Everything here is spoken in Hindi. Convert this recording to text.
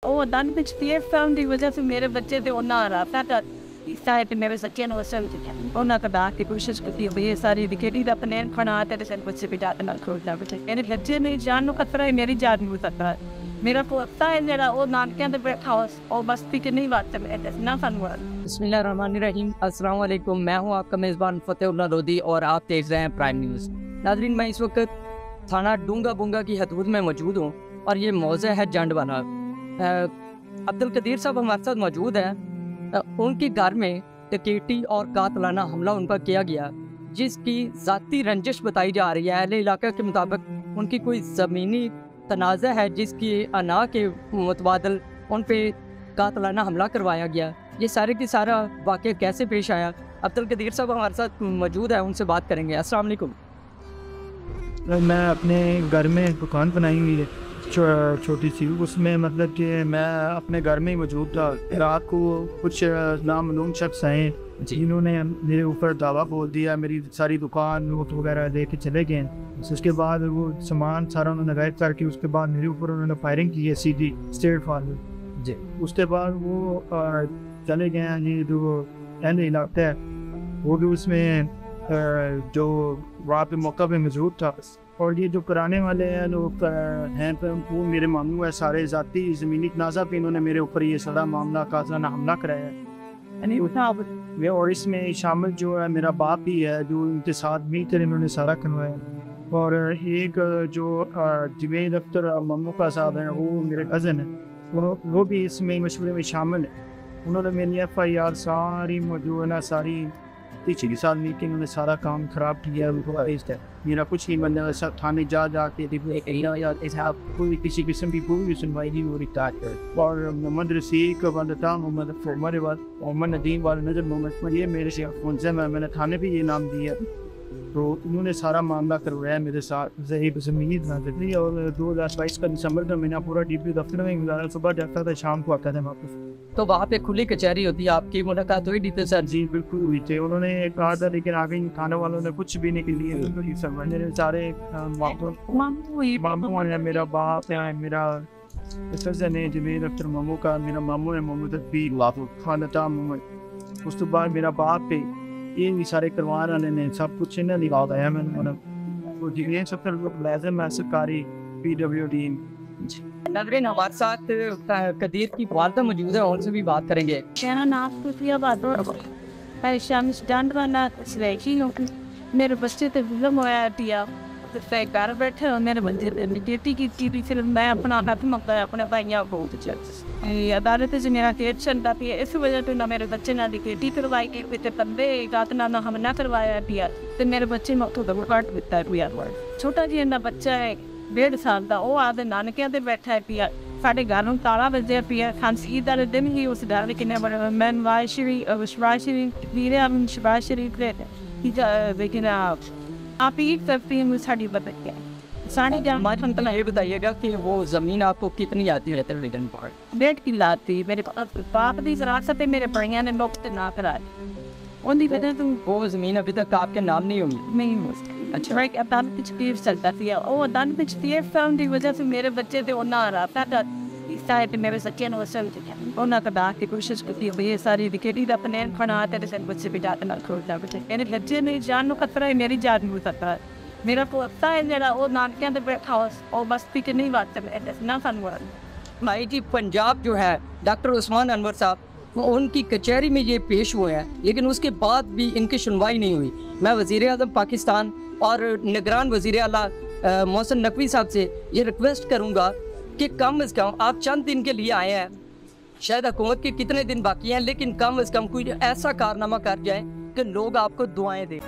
ਉਹ ਦੰਦ ਵਿੱਚ ਤੀਰ ਫਾਰਮ ਦੀ ਵਜ੍ਹਾ से मेरे बच्चे थे ਉਹਨਾਂ ਰਾਤਾ ਤਾਂ ਇਸਾਏ ਤੇ ਮੇਰੇ ਬੱਚਿਆਂ ਨੂੰ ਅਸਲ ਚ ਉਹਨਾਂ ਕਦਾ ਕਿ ਕੋਸ਼ਿਸ਼ ਕੀਤੀ ਹੋਈ ਹੈ ਸਾਰੀ ਵਿਕੇਟੀ ਦਾ ਪਲਾਨ ਬਣਾ ਤੇ ਸਨ ਕੁਝ ਵੀ ਡਾਟ ਨਾਲ ਖੋਲਦਾ ਬਚੇ ਇਹਨੇ ਬੱਚੇ ਨੇ ਜਾਨ ਨੂੰ ਖਤਰਾ ਹੈ ਮੇਰੀ ਜਾਨ ਨੂੰ ਖਤਰਾ ਹੈ मेरा पोता है जरा वो नानकियां दे बैठा हो और मस्ती के नहीं बात है ना फनवार बिस्मिल्लाहिर्रहमानिर्रहीम अस्सलाम वालेकुम। मैं हूं आपका मेज़बान फ़तेहुल्लाह लोधी और आप देख रहे हैं प्राइम न्यूज़। नाज़रीन, मैं इस वक्त थाना डोंगाबोंगा की हदूद में मौजूद हूं और ये मौज़े है जंडवाना। अब्दुल कदीर साहब हमारे साथ मौजूद हैं। उनके घर में डकैती और कातलाना हमला उन पर किया गया जिसकी ज़ाती रंजिश बताई जा रही है। अहले इलाका के मुताबिक उनकी कोई ज़मीनी तनाज़ा है जिसकी अना के मुतबादल उन पे कातलाना हमला करवाया गया। ये सारे की सारा वाक़या कैसे पेश आया, अब्दुल कदीर साहब हमारे साथ मौजूद है, उनसे बात करेंगे। अस्सलाम वालेकुम। मैं अपने घर में दुकान बनाई हुई है छोटी सी, उसमें मतलब कि मैं अपने घर में ही मौजूद था। रात को कुछ नामालूम शख्स आए जिन्होंने मेरे ऊपर दावा बोल दिया, मेरी सारी दुकान नोट वगैरह दे के चले गए। उसके बाद वो सामान सारा उन्होंने गायब करके उसके बाद मेरे ऊपर उन्होंने फायरिंग की है सीधी स्ट्रेट फॉरवर्ड जी। उसके बाद वो चले गए हैं। ये जो एंड इलाका है वो भी उसमें जो वहाँ पे मौका पे मौजूद था। और ये जो कराने वाले हैं लोग हैं वो मेरे मामू है सारे ज़ाती ज़मीनी तनाज़ा पे इन्होंने मेरे ऊपर ये सारा मामला कातलाना हमला कराया है। और इसमें शामिल जो है मेरा बाप भी है जो उनके साथ मिलकर इन्होंने सारा करवाया। और एक जो जमीन दफ्तर मम्मू का साहब हैं वो मेरे कज़न है, वो भी इसमें मशवरे में शामिल है। उन्होंने मेरी FIR सारी जो है ना सारी 3 साल मिल के उन्होंने सारा काम ख़राब किया। उनको मेरा कुछ नहीं बनना, सब थाने जा के कोई किसी किस्म की कोई भी सुनवाई नहीं हो रही। और मोहम्मद रसीक वालता मोहम्मद नदीम वाल नजर मोहम्मद ये मेरे से मुंज़म है, मैंने थाने भी ये नाम दिया। तो उन्होंने सारा मामला करवाया मेरे साथ ज़मीनी दी। और 2022 का दिसंबर का महीना पूरा DP दफ्तर में गुजारा, सुबह जाता था शाम को आता था वापस। तो वहाँ पे खुली कचहरी होती है, आपकी मुलाकात हुई DP सर? जी बिल्कुल हुई थी। उन्होंने कहा था लेकिन आगे थाने वालों ने कुछ भी नहीं के लिए मेरे सारे मामू हैं, मेरा बाप है, मेरा कज़न है जमीन दफ्तर मामू का, मेरा मामू है मोहम्मद तकबीर खानता मोहम्मद। उस तो बाद मेरा बाप पे ये भी सारे करवाने वाले ने सब कुछ इन्हें निकाल दिया मैंने। तो ये सब लाज़िम है सरकारी PWD। नाज़रीन, हमारे साथ कदीर की वालदा मौजूद है, उनसे भी बात करेंगे। मेरा नाम मिंचिनाबाद परेशान स्टैंड वाला मेरे बच्चे तो जुल्म होया पिया घर बैठे और मेरे बच्चे बेटी की थी। फिर मैं अपना हाथ मकता अपने भाइयों को अदालत से मेरा केस चलता पिया। इस वजह से ना मेरे बच्चे ना बेटी करवाई गई फिर बंदे कातना ना हमला करवाया पिया। तो मेरे बच्चे में तो काट दिता है पिया। छोटा जी ना बच्चा है 1.5 साल का, वो आदे नानकियां ते बैठा है पिया। साढ़े घर में ताला बजे पिया। खांसी का दिन ही उस डर कि मैं लेकिन आप ही करती हैं साड़ी बताइए साड़ी जहाँ ये बताइएगा कि वो ज़मीन आपको कितनी आती है? रिटर्न पार्ट 1.5 किला आती मेरे बाप की सरासत है। मेरे भाइयों ने मुफ्त ना कराए उनकी वजह से वो ज़मीन अभी तक आपके नाम नहीं होगी? नहीं हो। अच्छा भाई अदालत पिछतीर चलता थी वो अदालत पिछतीर फैम की वजह से मेरे बच्चे थे उन्हें राता था इसाए पे मेरे बच्चे ने असल उन्हें कदा की कोशिश की हुई है सारी विकेटी का पलान बना ते सन कुछ भी डाट ਨਾਲ ਖੋਲਦਾ बच्चे ਇਹਨੇ ਬੱਚੇ ਨੇ ਜਾਨ ਨੂੰ ਖਤਰਾ है मेरी जान ਨੂੰ खतरा है। मेरा पोता है जरा वो नानकियां दे बैठा हो और मस्ती के नहीं बात है ना फनवार। भाई जी, पंजाब जो है डॉक्टर उस्मान अनवर साहब उनकी कचहरी में ये पेश हुए हैं लेकिन उसके बाद भी इनकी सुनवाई नहीं हुई। मैं वज़ीर आज़म पाकिस्तान और निगरान वज़ीर आला मोहसिन नकवी साहब से ये रिक्वेस्ट करूँगा कि कम अज़ कम आप चंद दिन के लिए आए हैं, शायद हुकूमत के कितने दिन बाकी हैं, लेकिन कम अज़ कम कोई ऐसा कारनामा कर जाए कि लोग आपको दुआएं दें।